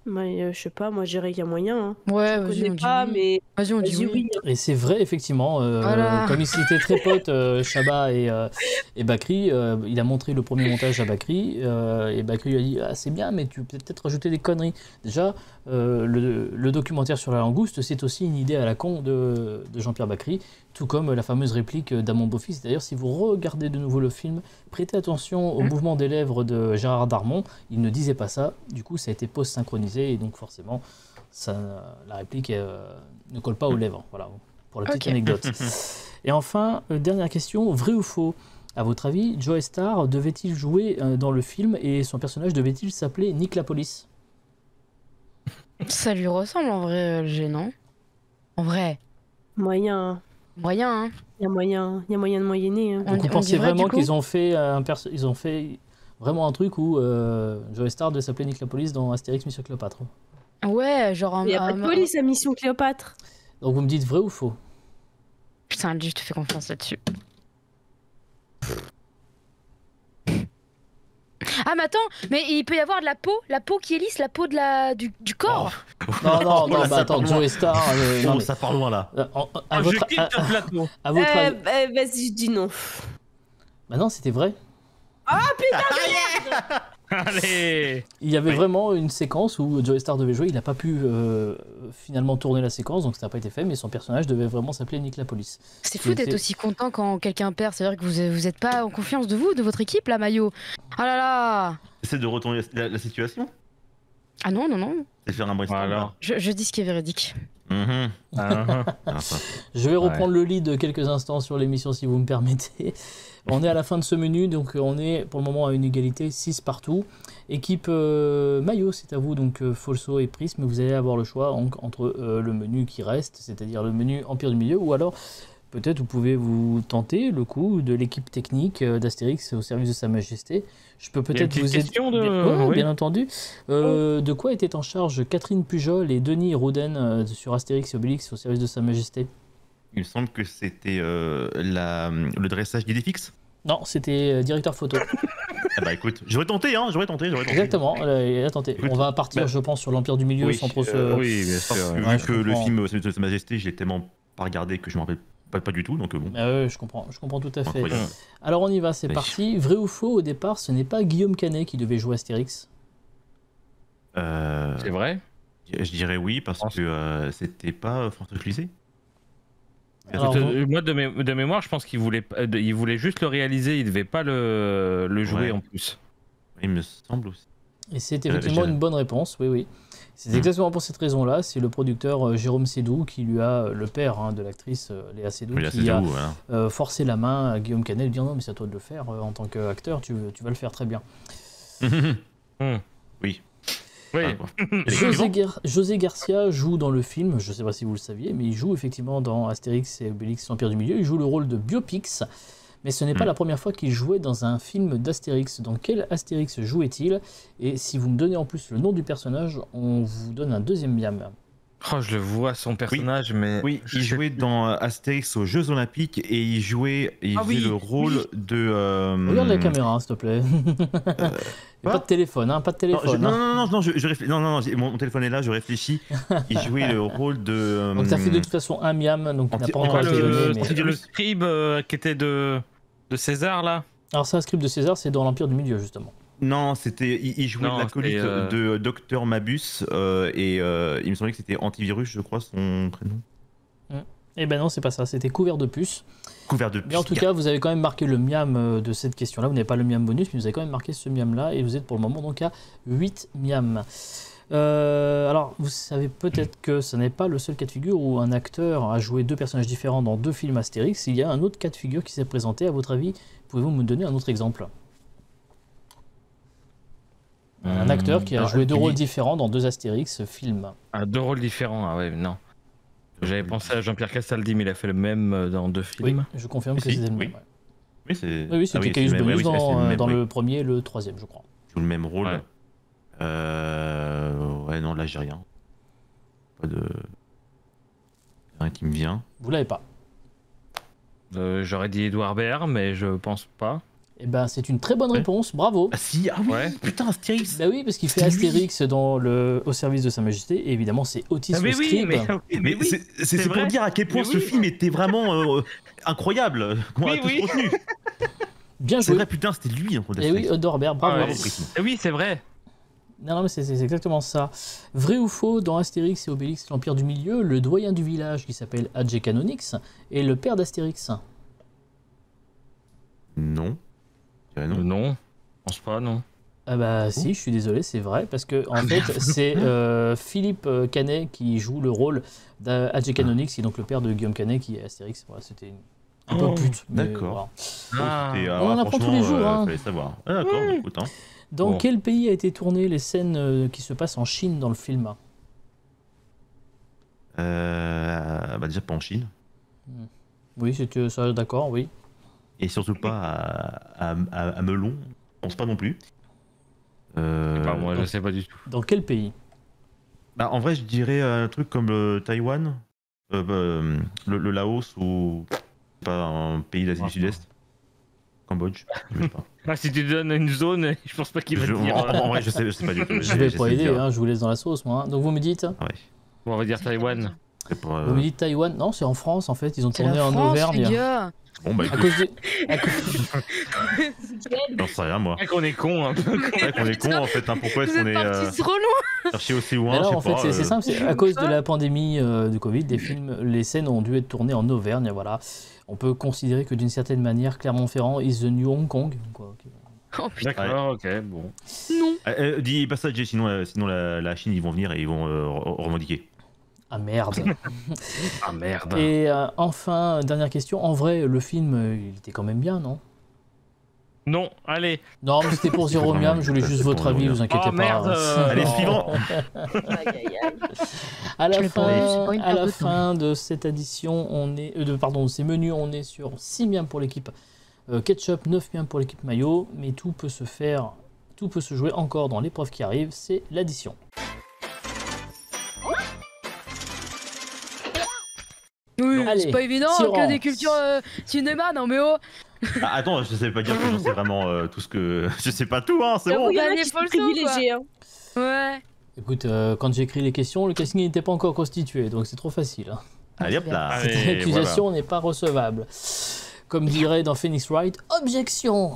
Mais, je sais pas, moi, j'irais qu'il y a moyen. Hein. Ouais, Je vas-y, connais on dit pas, oui. mais Vas-y, on dit vas-y, oui. oui. Et c'est vrai, effectivement. Voilà. Comme ils étaient très potes, Chabat et Bacry, il a montré le premier montage à Bacry. Et Bacry lui a dit ah, c'est bien, mais tu peux peut-être rajouter des conneries. Déjà, le documentaire sur la langouste, c'est aussi une idée à la con de Jean-Pierre Bacry, tout comme la fameuse réplique d'Amon Beaufils. D'ailleurs, si vous regardez de nouveau le film, prêtez attention au mouvement des lèvres de Gérard Darmon. Il ne disait pas ça. Du coup, ça a été post-synchronisé et donc forcément, la réplique ne colle pas aux lèvres. Voilà, pour la petite Ok. anecdote. Et enfin, dernière question, vrai ou faux? À votre avis, Joe Star devait-il jouer dans le film et son personnage devait-il s'appeler Nick la Police? Ça lui ressemble en vrai, LG, non? En vrai. Moyen. Moyen, hein. Il y a moyen de moyenner. Hein. On- Donc vous on pensez dit vrai, vraiment du coup qu'ils ont fait ils ont fait vraiment un truc où Joe Star devait s'appeler Nick la Police dans Astérix Mission Cléopâtre? Ouais, genre un. Il y a pas de police à Mission Cléopâtre. Donc vous me dites vrai ou faux? Putain, LG, je te fais confiance là-dessus. Ah, mais attends, mais il peut y avoir de la peau qui est lisse, la peau du corps. Non, non, non, là, bah ça attends, part Joe loin. Star. non, Oh, mais, ça part loin là. à Je votre, quitte le plateau. à votre avis- Vas-y, je dis non. Bah non, c'était vrai. Allez. Il y avait vraiment une séquence où Joe Star devait jouer, il n'a pas pu finalement tourner la séquence, donc ça n'a pas été fait, mais son personnage devait vraiment s'appeler Nick la Police. C'est fou d'être aussi content quand quelqu'un perd. C'est-à-dire que vous êtes pas en confiance de vous, de votre équipe, là, Maillot. Ah là là. Essaie de retourner la situation. Ah non, non, non. C'est faire un brainstorm. Voilà. Je dis ce qui est véridique. Mhm. Ah, Ah, ça. Je vais reprendre le lead quelques instants sur l'émission si vous me permettez. On est à la fin de ce menu, donc on est pour le moment à une égalité 6 partout. Équipe Maillot, c'est à vous, donc Folso et Prisme, vous allez avoir le choix entre le menu qui reste, c'est-à-dire le menu Empire du Milieu, ou alors peut-être vous pouvez vous tenter le coup de l'équipe technique d'Astérix au service de Sa Majesté. Je peux peut-être vous aider. Bien entendu. De quoi étaient en charge Catherine Pujol et Denis Rouden sur Astérix et Obélix au service de Sa Majesté? Il me semble que c'était le dressage d'Idéfix. Non, c'était directeur photo. Ah bah écoute, j'aurais tenté. Exactement, il a tenté. Écoute, on va partir, je pense, sur l'Empire du Milieu sans trop se... Oui, bien sûr. Vu que le film de Sa Majesté, je l'ai tellement pas regardé que je me rappelle pas du tout, donc bon. Oui, je comprends tout à fait. Incroyable. Alors on y va, c'est parti. Vrai ou faux, au départ, ce n'est pas Guillaume Canet qui devait jouer Astérix? C'est vrai? Je dirais oui, parce que c'était pas François Cluzet. Alors, moi, de mémoire, je pense qu'il voulait juste le réaliser, il devait pas le jouer en plus. Il me semble aussi. Et c'est effectivement une bonne réponse, oui. C'est exactement pour cette raison-là. C'est le producteur Jérôme Sédou qui lui a, le père de l'actrice Léa Seydoux, qui a forcé la main à Guillaume Canet, lui dire non, mais c'est à toi de le faire en tant qu'acteur, tu vas le faire très bien. Oui. José Garcia joue dans le film, je ne sais pas si vous le saviez, mais il joue effectivement dans Astérix et Obélix l'Empire du Milieu. Il joue le rôle de Biopix, mais ce n'est pas la première fois qu'il jouait dans un film d'Astérix. Dans quel Astérix jouait-il? Et si vous me donnez en plus le nom du personnage, on vous donne un deuxième miam. Oh, je le vois son personnage, mais... Oui, il jouait dans Astérix aux Jeux Olympiques et il faisait le rôle de... Regarde la caméra, s'il te plaît. Pas de téléphone, pas de téléphone. Non, je réfléchis. Non, mon téléphone est là, je réfléchis. Il jouait le rôle de... Donc ça fait de toute façon un miam, donc il n'a pas encore été donné. C'est le scribe qui était de César, là? Alors c'est un scribe de César, c'est dans l'Empire du Milieu, justement. Non, il jouait de l'acolyte de Dr Mabus et il me semblait que c'était Antivirus, je crois, son prénom. Eh ben non, c'est pas ça, c'était Couvert de Puce. Couvert de Puce. Mais en tout cas, vous avez quand même marqué le miam de cette question-là. Vous n'avez pas le miam bonus, mais vous avez quand même marqué ce miam-là et vous êtes pour le moment donc à 8 miam. Alors, vous savez peut-être que ce n'est pas le seul cas de figure où un acteur a joué deux personnages différents dans deux films Astérix. Il y a un autre cas de figure qui s'est présenté. À votre avis, pouvez-vous me donner un autre exemple? Un acteur qui a joué deux rôles différents dans deux Astérix films. Ah, deux rôles différents, ah ouais, non. J'avais pensé à Jean-Pierre Castaldi, mais il a fait le même dans deux films. Oui, je confirme que c'était le même. Oui, c'était Caius Bellius dans le premier et le troisième, je crois. Il joue le même rôle. Ouais, non, là j'ai rien. Pas de... rien qui me vient. Vous l'avez pas? J'aurais dit Édouard Baird, mais je pense pas. Eh ben, c'est une très bonne réponse, bravo. Ah si, ah oui, putain, Astérix. Bah oui, parce qu'il fait Astérix au service de Sa Majesté, et évidemment c'est Otis le scribe. Mais c'est pour dire à quel point ce film était vraiment incroyable. Oui. Bien joué. C'est vrai, putain, c'était lui. Et oui, Édouard Baird, bravo. Oui, c'est vrai. Non, mais c'est exactement ça. Vrai ou faux, dans Astérix et Obélix, l'Empire du Milieu, le doyen du village qui s'appelle Adjécanonix est le père d'Astérix? Non. Non, je pense pas, non. Ah bah si, je suis désolé, c'est vrai, parce que en fait, c'est Philippe Canet qui joue le rôle d'Adjécanonix, qui est donc le père de Guillaume Canet, qui est Astérix. Voilà, c'était un peu pute. D'accord. Voilà. On en apprend tous les jours. Fallait savoir. Ah, d'accord, écoute. Dans quel pays a été tournées les scènes qui se passent en Chine dans le film? Bah déjà pas en Chine. Oui, c'était ça, d'accord, oui. Et surtout pas à Melon, je pense pas non plus. Moi, je sais pas du tout. Dans quel pays? Bah, en vrai, je dirais un truc comme Taïwan, le Laos ou pas un pays d'Asie du Sud-Est, Cambodge. Je sais pas. Si tu donnes une zone, je pense pas qu'il va te dire. En vrai, je sais pas du tout. Je vais pas aider, je vous laisse dans la sauce, moi. Donc vous me dites? Ouais. On va dire Taïwan. Vous me dites Taïwan? Non, c'est en France en fait. Ils ont tourné en Auvergne. Bon bah écoute. J'en sais rien moi. C'est vrai qu'on est con un peu. C'est vrai qu'on est con en fait. Pourquoi est-ce qu'on est trop loin? cherché aussi loin? Alors, en fait, c'est simple. C'est à cause de la pandémie du Covid, les scènes ont dû être tournées en Auvergne. Voilà. On peut considérer que d'une certaine manière, Clermont-Ferrand is the new Hong Kong. Quoi. Oh putain. D'accord, ok, bon. Non. Dis pas ça, Jay, sinon la Chine ils vont venir et ils vont revendiquer. Ah merde. Ah merde. Et enfin, dernière question. En vrai, le film, il était quand même bien, non? Non, allez. Non, mais c'était pour zéro miam, je voulais juste C'est votre pour avis, zéro vous miam. inquiétez Oh, pas. merde. Allez, Non. suivant. Aïe, aïe, aïe. À Je la l'ai pas eu, c'est pas une fin, perte de temps. de cette addition, on est, pardon, ces menus, on est sur 6 miams pour l'équipe ketchup, 9 miams pour l'équipe mayo, mais tout peut se jouer encore dans l'épreuve qui arrive, c'est l'addition. Oui, Allez, c'est pas évident Tyran. que des cultures cinéma, non mais oh. Ah, attends, je sais pas dire que je sais vraiment tout ce que. Je sais pas tout, hein, c'est J'avoue, bon. il y en a Bah, qui les sont folles privilégiés. Hein. Ouais. Écoute, quand j'ai écrit les questions, le casting n'était pas encore constitué, donc c'est trop facile. Hein. Allez, hop là. Allez, Cette accusation n'est pas recevable. Comme dirait dans Phoenix Wright, objection.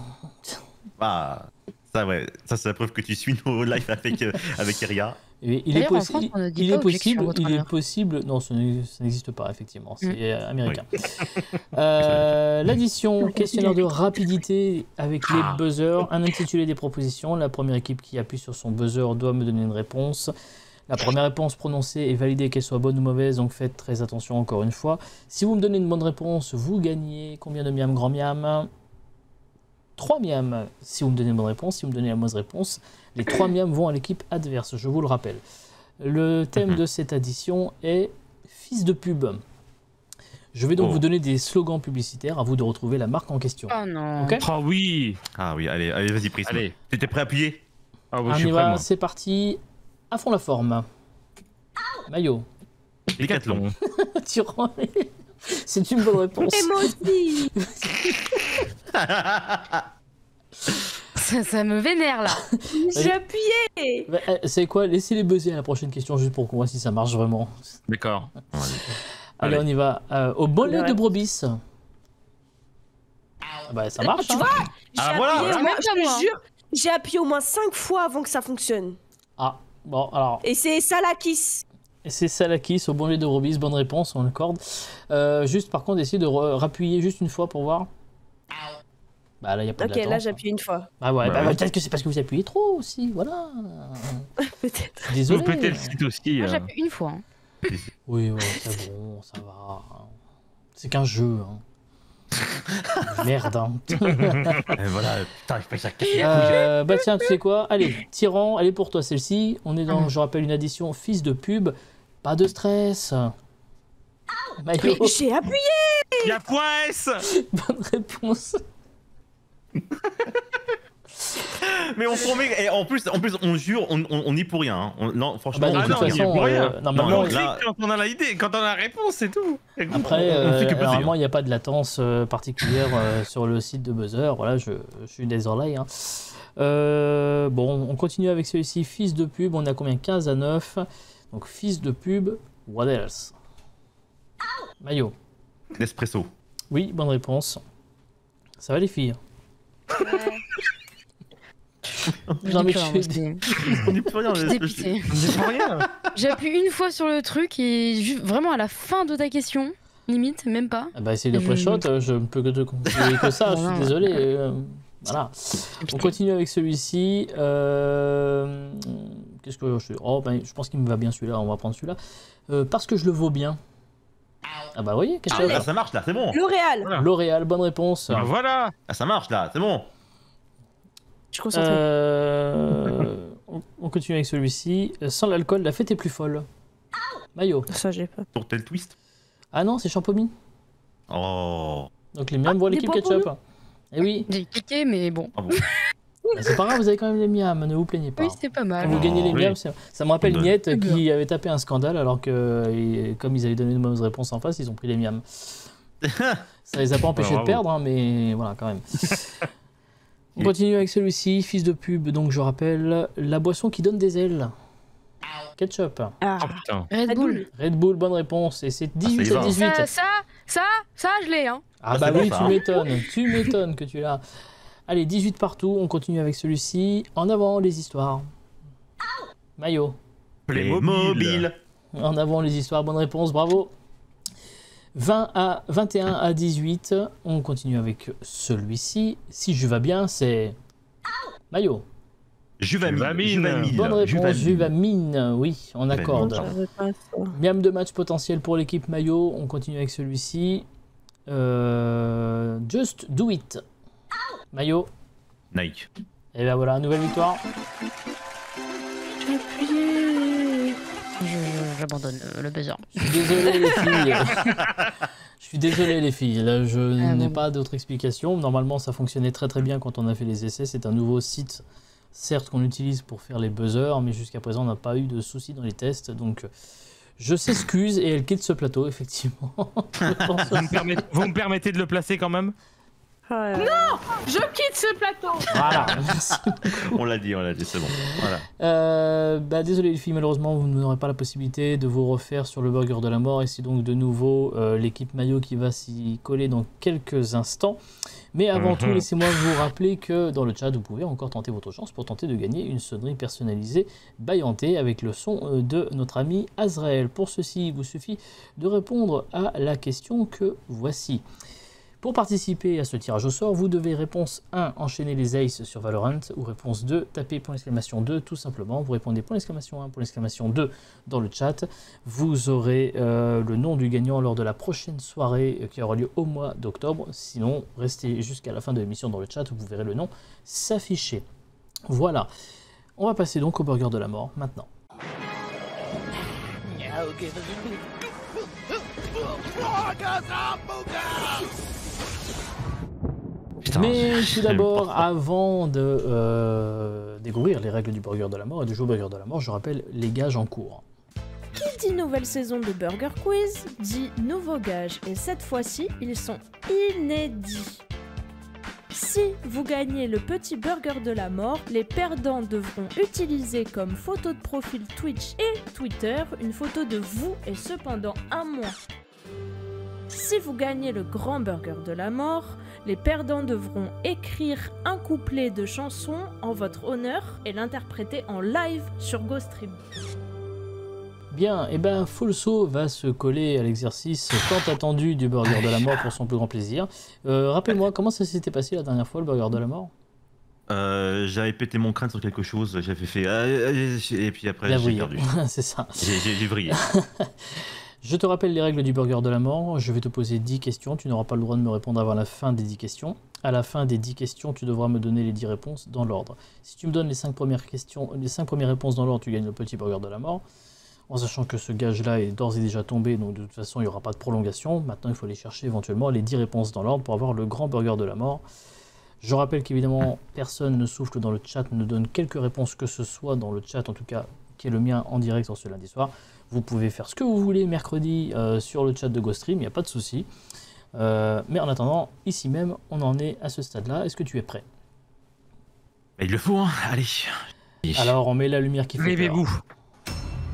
Ah, ça, ouais. Ça, c'est la preuve que tu suis nos lives avec Eria. Et il est, D'ailleurs, en France, on ne dit il pas est possible, objection, il est votre possible, non, ça n'existe pas effectivement, c'est américain. L'addition, questionnaire de rapidité avec les buzzers, un intitulé des propositions. La première équipe qui appuie sur son buzzer doit me donner une réponse. La première réponse prononcée est validée, qu'elle soit bonne ou mauvaise, donc faites très attention encore une fois. Si vous me donnez une bonne réponse, vous gagnez combien de miam, grand miam? 3 miams si vous me donnez une bonne réponse. Si vous me donnez la mauvaise réponse, les 3 miams vont à l'équipe adverse, je vous le rappelle. Le thème de cette addition est fils de pub. Je vais donc vous donner des slogans publicitaires, à vous de retrouver la marque en question. Oh non. Ok. Ah oui. Ah oui, allez, vas-y, Prisme. Allez. T'étais prêt à appuyer? Ah oui, On je y suis prêt, va, moi. c'est parti. À fond la forme. Maillot. Décathlon. Tyran. C'est une bonne réponse. Et moi aussi. Ça me vénère là. J'ai appuyé. C'est quoi? Laissez-les buzzer à la prochaine question juste pour qu'on voit si ça marche vraiment. D'accord. Allez, Allez. on y va. Au bonnet Ouais. de brebis. Bah, ça marche. Tu hein. vois, j'ai Ah, voilà. appuyé, Ouais, moi, même je pas moi. te jure, j'ai appuyé au moins 5 fois avant que ça fonctionne. Ah, bon, alors. Et c'est Salakis. Et c'est Salakis au bonnet de brebis. Bonne réponse, on l'accorde. Juste, par contre, essayez de rappuyer juste une fois pour voir. Bah, là, il n'y a pas de Ok, latence. là j'appuie une fois. Ah ouais, Bah, bah, peut-être que c'est parce que vous appuyez trop aussi, voilà. Peut-être. Je suis désolé. Vous pétez le site aussi. Moi j'appuie une fois. Hein. Oui, ouais, c'est bon, ça va. C'est qu'un jeu. Hein. Merde. Hein. Et voilà, putain, je fais ça. Bah tiens, tu sais quoi? Allez, Tyran, elle est pour toi celle-ci. On est dans, je rappelle, une addition fils de pub. Pas de stress. Maillot, J'ai appuyé. Il y a point S. bonne réponse. Mais on promet, et en plus, on jure, on n'y pour rien. Hein. Non, franchement, Bah, de Ah toute non, il y a façon, pour rien. normalement, Non, On là- clique quand on a l'idée, quand on a la réponse, c'est tout. après, on fait que buzzer, normalement, hein. il n'y a pas de latence particulière sur le site de Buzzer. Voilà, je suis désolé. Hein. Bon, on continue avec celui-ci, fils de pub. On a combien? 15 à 9. Donc, fils de pub, what else? Maillot. Nespresso. Oui, bonne réponse. Ça va les filles? Non, mais J'ai tu- peur, moi, On n'y peut rien. je suis dépitée. C'est pour rien. J'appuie une fois sur le truc et vraiment à la fin de ta question, limite, même pas. Ah bah, essaye de pré-shot, je ne peux que te conseiller que ça, je suis Voilà. désolé. Voilà. On continue avec celui-ci. Qu'est-ce que je... Oh, ben, je pense qu'il me va bien celui-là, on va prendre celui-là. Parce que je le vaux bien. Ah bah, vous voyez, qu'est-ce que Ah, ça marche là, c'est bon. L'Oréal. Voilà. L'Oréal, bonne réponse. Bah, voilà. Ah, ça marche là, c'est bon. Je suis concentrée. On continue avec celui-ci. Sans l'alcool, la fête est plus folle. Maillot. Ça, j'ai pas. Pour tel twist. Ah non, c'est Champomy. Oh. Donc les miams voient des l'équipe points pour ketchup. Eh oui, J'ai cliqué, mais bon. Bravo. bah, c'est pas grave, vous avez quand même les miams, ne vous plaignez pas. Oui, c'est pas mal. Quand vous gagnez les oui. miams, ça me rappelle On donne. Niette qui avait tapé un scandale alors que, comme ils avaient donné de mauvaises réponses en face, ils ont pris les miams. Ça les a pas empêchés de Bravo. perdre, hein, mais voilà, quand même. On continue avec celui-ci, fils de pub, donc je rappelle, la boisson qui donne des ailes. Ketchup. Ah. Oh putain. Red Bull. Red Bull, bonne réponse, et c'est ça y 18 à va. 18. Ça, je l'ai, hein. Ah Ah, bah c'est bon, oui, ça, tu hein. m'étonnes que tu l'as. Allez, 18 partout, on continue avec celui-ci. En avant les histoires. Maillot. Playmobil. En avant les histoires, bonne réponse, bravo. 21 à 18, on continue avec celui-ci. Si je vais bien, c'est Maillot. Juvamine. Bonne réponse, Juvamine, oui, on Juvamine. accorde. J'avais pas ça. Miam de match potentiel pour l'équipe Maillot, on continue avec celui-ci. Just do it. Maillot. Nike. Et ben voilà, nouvelle victoire. J'ai appuyé. J'abandonne le buzzer. Je suis désolé les filles. Je suis désolé les filles. Là, je n'ai bon. pas d'autre explication. Normalement, ça fonctionnait très très bien quand on a fait les essais. C'est un nouveau site, certes, qu'on utilise pour faire les buzzers, mais jusqu'à présent, on n'a pas eu de soucis dans les tests. Donc, je s'excuse et elle quitte ce plateau, effectivement. Je pense aussi. Vous me permettez de le placer quand même? Je quitte ce plateau. Voilà, merci. On l'a dit, c'est bon. Voilà. Désolé les filles, malheureusement vous n'aurez pas la possibilité de vous refaire sur le burger de la mort et c'est donc de nouveau l'équipe maillot qui va s'y coller dans quelques instants. Mais avant tout, laissez-moi vous rappeler que dans le chat, vous pouvez encore tenter votre chance pour tenter de gagner une sonnerie personnalisée Bayanté avec le son de notre ami Azrael. Pour ceci, il vous suffit de répondre à la question que voici. Pour participer à ce tirage au sort, vous devez réponse 1, enchaîner les aces sur Valorant, ou réponse 2, taper .2 tout simplement. Vous répondez .1, .2 dans le chat. Vous aurez le nom du gagnant lors de la prochaine soirée qui aura lieu au mois d'octobre. Sinon, restez jusqu'à la fin de l'émission dans le chat, vous verrez le nom s'afficher. Voilà. On va passer donc au burger de la mort maintenant. Putain, Mais tout j'aime d'abord, pas. avant de découvrir les règles du burger de la mort et de jouer au burger de la mort, je rappelle les gages en cours. Qui dit nouvelle saison de Burger Quiz dit nouveaux gages et cette fois-ci, ils sont inédits. Si vous gagnez le petit burger de la mort, les perdants devront utiliser comme photo de profil Twitch et Twitter une photo de vous et ce pendant un mois. Si vous gagnez le grand burger de la mort, les perdants devront écrire un couplet de chanson en votre honneur et l'interpréter en live sur GoStream. Bien, et ben Folso va se coller à l'exercice tant attendu du burger de la mort pour son plus grand plaisir. Rappelle-moi, comment ça s'était passé la dernière fois, le burger de la mort? J'avais pété mon crâne sur quelque chose, j'avais fait et puis après La j'ai vrille. perdu. C'est ça. J'ai vrillé. Je te rappelle les règles du burger de la mort. Je vais te poser 10 questions. Tu n'auras pas le droit de me répondre avant la fin des 10 questions. À la fin des 10 questions, tu devras me donner les 10 réponses dans l'ordre. Si tu me donnes les 5 premières questions, les 5 premières réponses dans l'ordre, tu gagnes le petit burger de la mort. En sachant que ce gage-là est d'ores et déjà tombé, donc de toute façon, il n'y aura pas de prolongation. Maintenant, il faut aller chercher éventuellement les 10 réponses dans l'ordre pour avoir le grand burger de la mort. Je rappelle qu'évidemment, personne ne souffle dans le chat, ne donne quelque réponse que ce soit dans le chat, en tout cas, qui est le mien en direct en ce lundi soir. Vous pouvez faire ce que vous voulez mercredi sur le chat de GoStream, il n'y a pas de souci. Mais en attendant, ici même, on en est à ce stade-là. Est-ce que tu es prêt? Il le faut, hein. Allez. Alors, on met la lumière qui fait peur. Levez-vous.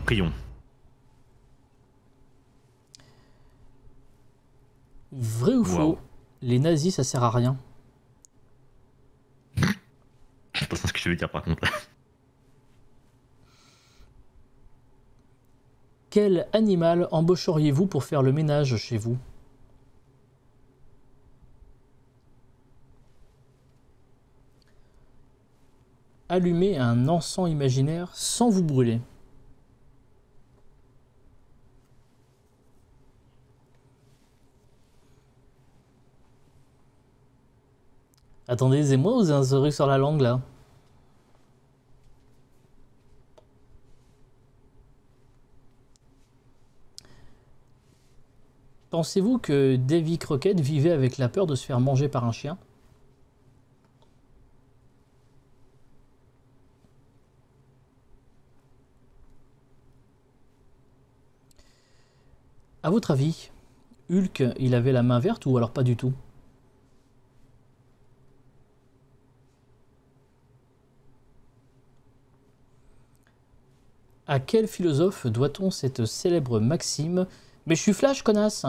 Prions. Vrai ou faux, Wow. les nazis, ça sert à rien? Je sais pas ce que je veux dire par contre. Quel animal embaucheriez-vous pour faire le ménage chez vous? Allumez un encens imaginaire sans vous brûler. Attendez, c'est moi ou c'est un truc sur la langue là? Pensez-vous que Davy Crockett vivait avec la peur de se faire manger par un chien? À votre avis, Hulk, il avait la main verte ou alors pas du tout? À quel philosophe doit-on cette célèbre maxime « Mais je suis Flash, connasse !»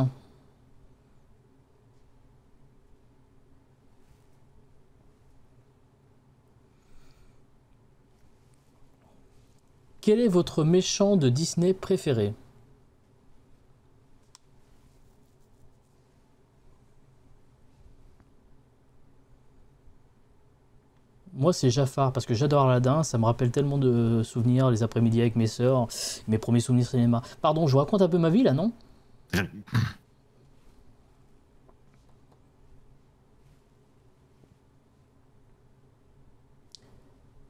Quel est votre méchant de Disney préféré? Moi, c'est Jafar, parce que j'adore Aladdin, ça me rappelle tellement de souvenirs, les après-midi avec mes sœurs, mes premiers souvenirs cinéma. Pardon, je vous raconte un peu ma vie, là, non?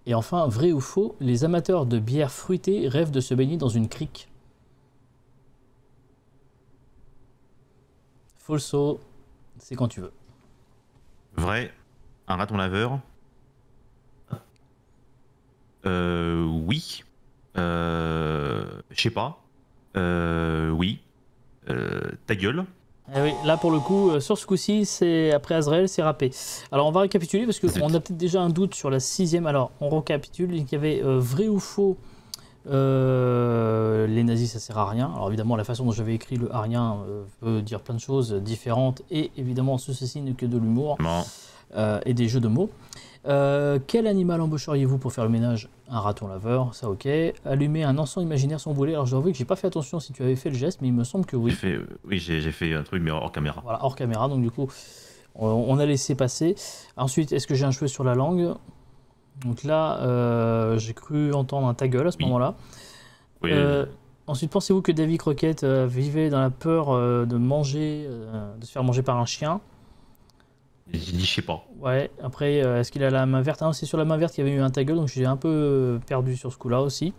Et enfin, vrai ou faux, les amateurs de bière fruitée rêvent de se baigner dans une crique. Falso, c'est quand tu veux. Vrai, un raton laveur. Oui. Je sais pas. Oui. Ta gueule. Eh oui, là pour le coup, sur ce coup-ci, c'est après Azrael, c'est râpé. Alors on va récapituler parce qu'on a peut-être déjà un doute sur la 6ème. Alors on récapitule, il y avait vrai ou faux, les nazis ça sert à rien. Alors évidemment la façon dont j'avais écrit le arien peut dire plein de choses différentes et évidemment ceci n'est que de l'humour et des jeux de mots. Quel animal embaucheriez-vous pour faire le ménage? Un raton laveur, ça ok. Allumer un encens imaginaire sans brûler. Alors je dois avouer que j'ai pas fait attention si tu avais fait le geste, mais il me semble que oui. J'ai fait un truc mais hors caméra. Voilà, hors caméra, donc du coup on a laissé passer. Ensuite, est-ce que j'ai un cheveu sur la langue? Donc là, j'ai cru entendre un ta gueule à ce moment-là. Oui. Ensuite, pensez-vous que Davy Crockett vivait dans la peur de manger, de se faire manger par un chien? J'ai dit, je sais pas. Ouais, après, est-ce qu'il a la main verte? Ah, c'est sur la main verte qu'il y avait eu un ta gueule, donc j'ai un peu perdu sur ce coup-là aussi.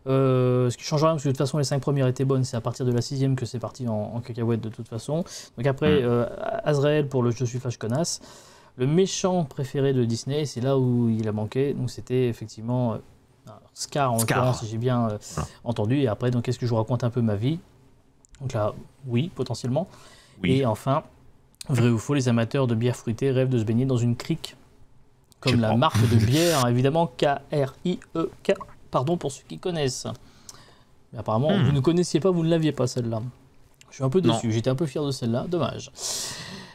Ce qui change rien, parce que de toute façon, les 5 premières étaient bonnes, c'est à partir de la 6ème que c'est parti en cacahuète de toute façon. Donc après, Azrael pour le Je suis fâche connasse. Le méchant préféré de Disney, c'est là où il a manqué, donc c'était effectivement Scar en l'occurrence, si j'ai bien entendu. Et après, donc, est-ce que je vous raconte un peu ma vie? Donc là, oui, potentiellement. Oui. Et enfin, vrai ou faux, les amateurs de bière fruitée rêvent de se baigner dans une crique, comme la marque de bière, évidemment, K-R-I-E-K, pardon pour ceux qui connaissent. Mais apparemment, vous ne connaissiez pas, vous ne l'aviez pas celle-là. Je suis un peu déçu, j'étais un peu fier de celle-là, dommage.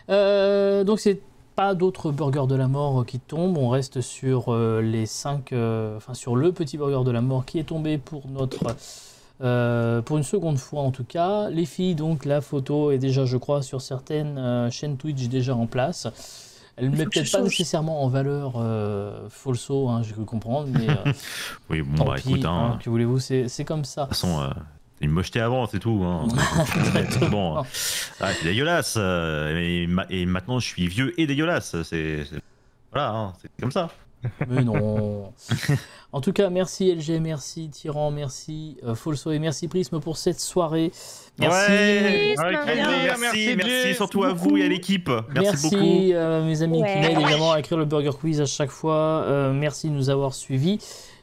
Donc c'est pas d'autres burgers de la mort qui tombent, on reste sur les 5, enfin sur le petit burger de la mort qui est tombé pour notre... pour une seconde fois en tout cas. Les filles, donc la photo est déjà, je crois, sur certaines chaînes Twitch déjà en place. Elle ne met peut-être pas nécessairement en valeur Falso, j'ai cru comprendre, mais oui, bon, tant pis, écoute, que voulez-vous, c'est comme ça. De toute façon, il me jetait avant, c'est tout. Bon, c'est dégueulasse. Et maintenant, je suis vieux et dégueulasse. Voilà, c'est comme ça. Mais non. En tout cas, merci LG, merci Tyran, merci Falso et merci Prisme pour cette soirée. Merci. Merci surtout à vous et à l'équipe. Merci beaucoup. Merci mes amis qui m'aident évidemment à écrire le Burger Quiz à chaque fois. Merci de nous avoir suivis.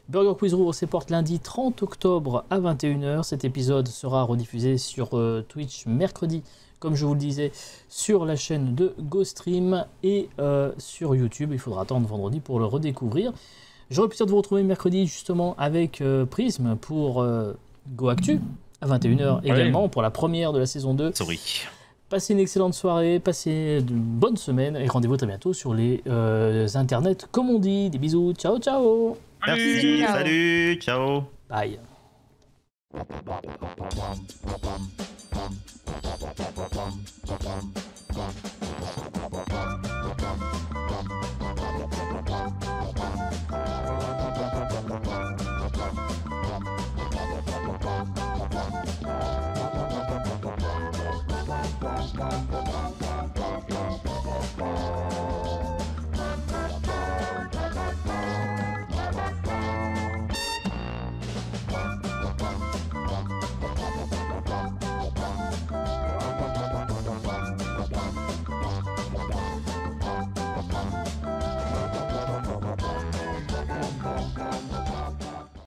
Burger Quiz rouvre ses portes lundi 30 octobre à 21h. Cet épisode sera rediffusé sur Twitch mercredi, comme je vous le disais, sur la chaîne de GoStream et sur YouTube. Il faudra attendre vendredi pour le redécouvrir. J'aurai le plaisir de vous retrouver mercredi justement avec Prisme pour GoActu à 21h également pour la première de la saison 2. Passez une excellente soirée, passez une bonne semaine et rendez-vous très bientôt sur les internets comme on dit. Des bisous, ciao ciao. Merci, salut, ciao. Bye.